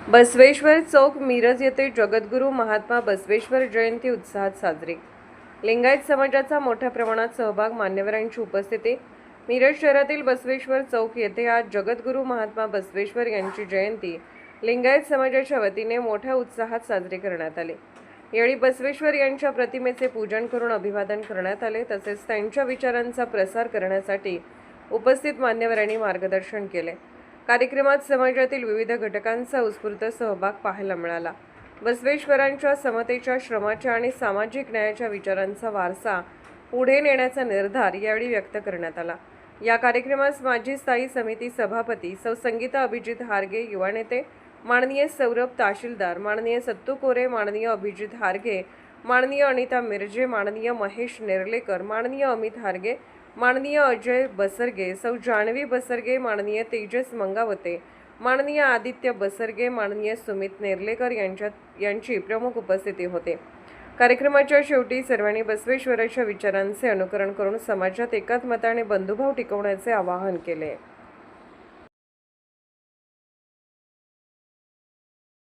बसवेश्वर चौक मिरज येथे जगद्गुरू महात्मा बसवेश्वर जयंती उत्साहात साजरी। लिंगायत समाजाचा मोठ्या प्रमाणात सहभाग, मान्यवरांची उपस्थिती। मिरज शहरातील बसवेश्वर चौक येथे आज जगद्गुरू महात्मा बसवेश्वर यांची जयंती लिंगायत समाजाच्या वतीने मोठ्या उत्साहात साजरी करण्यात आली। यावेळी बसवेश्वर यांच्या प्रतिमेचे पूजन करून अभिवादन करण्यात आले। तसेच त्यांच्या विचारांचा प्रसार करण्यासाठी उपस्थित मान्यवरांनी मार्गदर्शन केले। कार्यक्रमात समाजातील विविध घटकांचा उत्स्फूर्त सहभाग पाहायला मिळाला। बसवेश्वरांच्या समतेच्या, श्रमाच्या आणि सामाजिक न्यायाच्या विचारांचा वारसा पुढे नेण्याचा निर्धार यावेळी व्यक्त करण्यात आला। या कार्यक्रमास माजी स्थायी समिती सभापती सौ संगीता अभिजित हारगे, युवा नेते माननीय सौरभ तहसीलदार, माननीय सत्तू कोरे, माननीय अभिजित हारगे, माननीय अनिता मिर्जे, माननीय महेश नेर्लेकर, माननीय अमित हारगे, माननीय अजय बसरगे, सौ जान्हवी बसरगे, माननीय तेजस मंगावते, माननीय आदित्य बसरगे, माननीय सुमित नेर्लेकर यांची प्रमुख उपस्थिती होते। कार्यक्रमाच्या शेवटी सर्वांनी बसवेश्वराच्या विचारांचे अनुकरण करून समाजात एकात्मता आणि बंधुभाव टिकवण्याचे आवाहन केले।